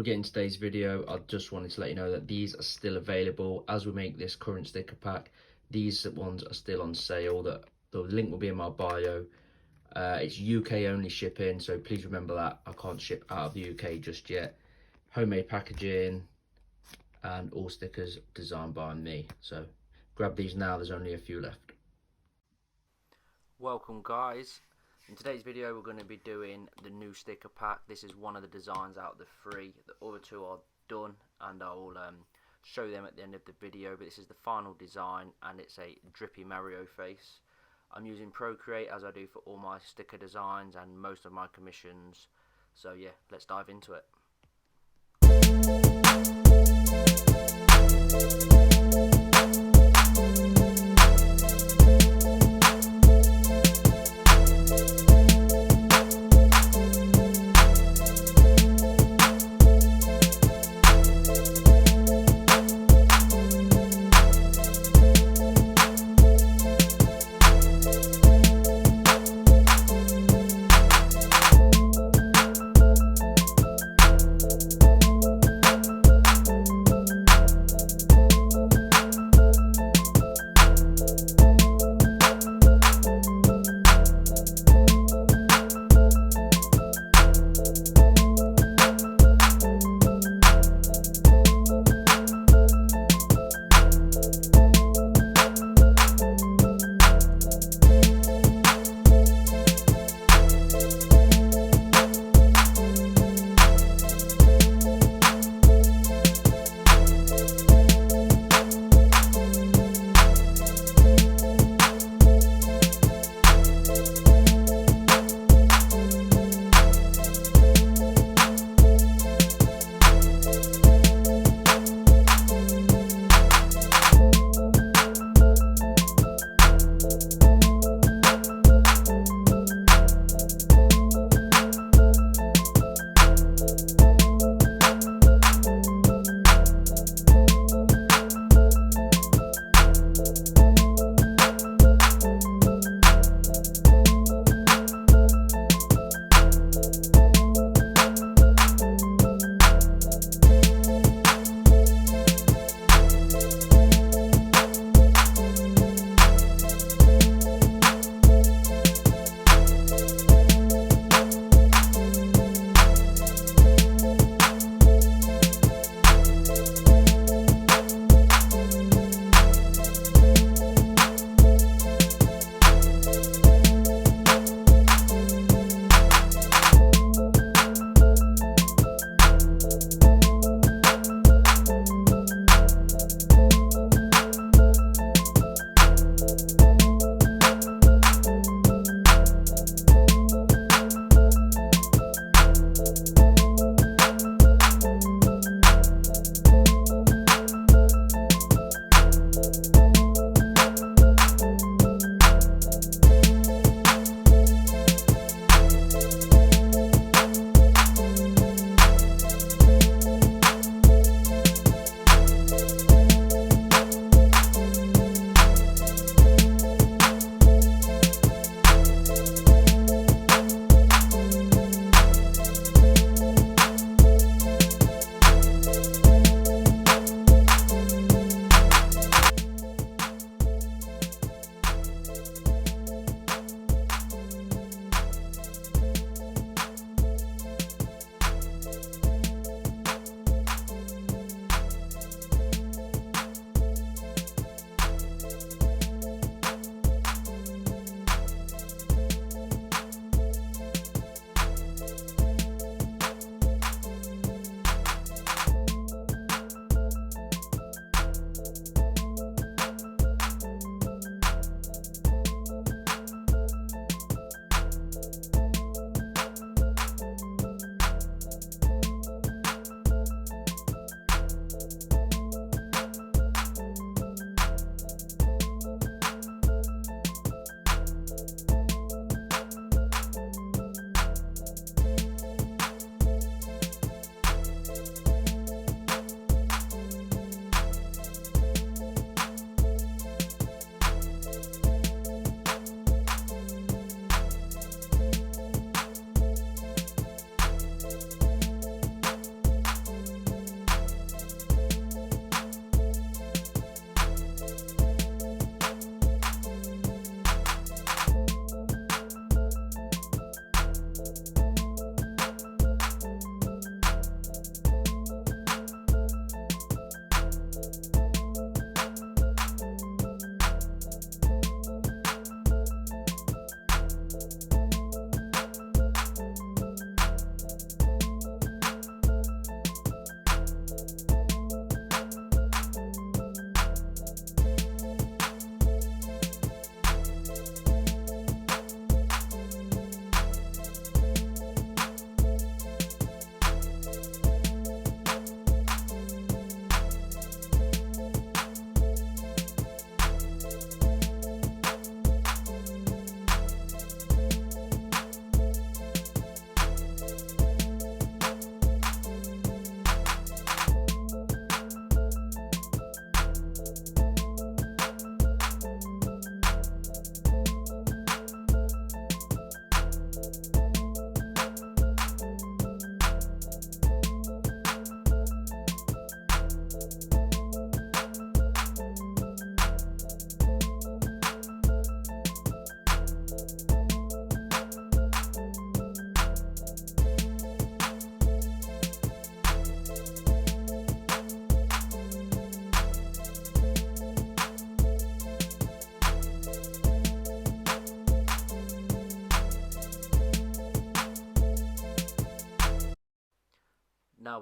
get into today's video, I just wanted to let you know that these are still available as we make this current sticker pack. These ones are still on sale. The link will be in my bio. It's UK only shipping, so please remember that. I can't ship out of the UK just yet. Homemade packaging and all stickers designed by me. So grab these now, there's only a few left. Welcome guys. In today's video we're going to be doing the new sticker pack. This is one of the designs out of the 3. The other 2 are done and I'll show them at the end of the video, but this is the final design and it's a drippy Mario face. I'm using Procreate as I do for all my sticker designs and most of my commissions. So yeah, let's dive into it.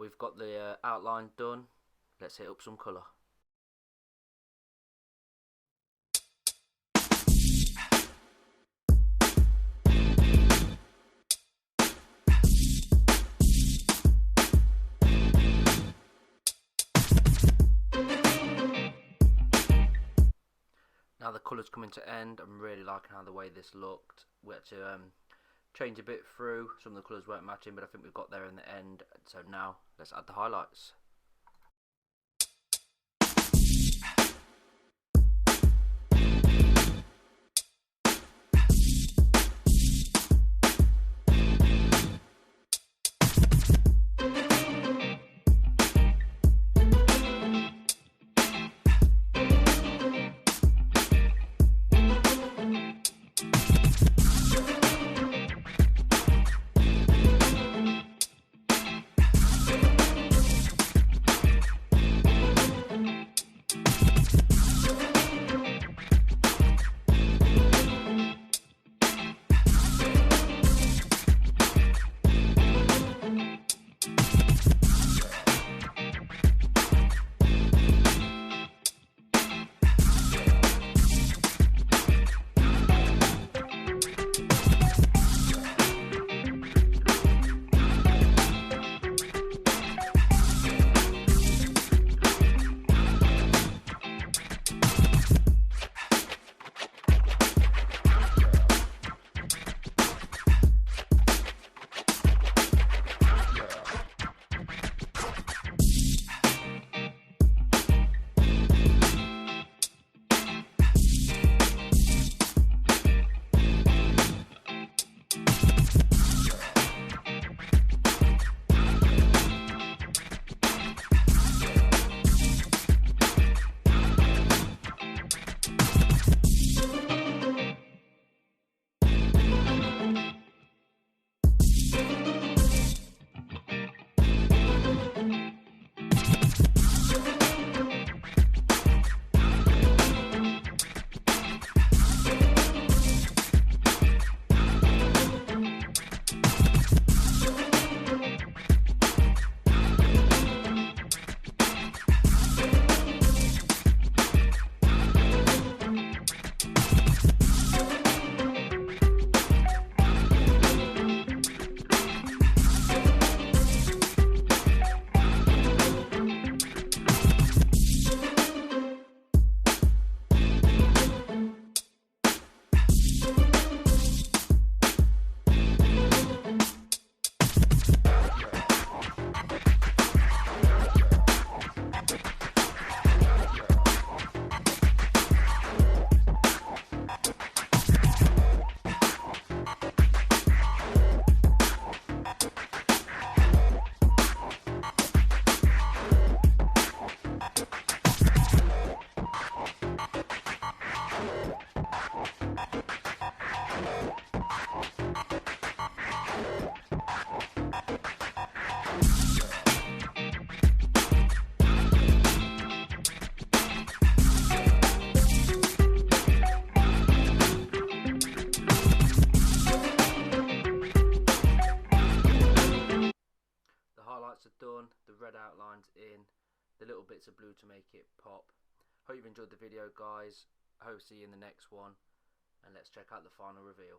we've got the outline done, let's hit up some colour. Now the colour's coming to end. I'm really liking how the way this looked. We had to change a bit through. Some of the colours weren't matching, but I think we've got there in the end. So now let's add the highlights. Are done, the red outlines in, the little bits of blue to make it pop. Hope you've enjoyed the video, guys. I hope to see you in the next one, and let's check out the final reveal.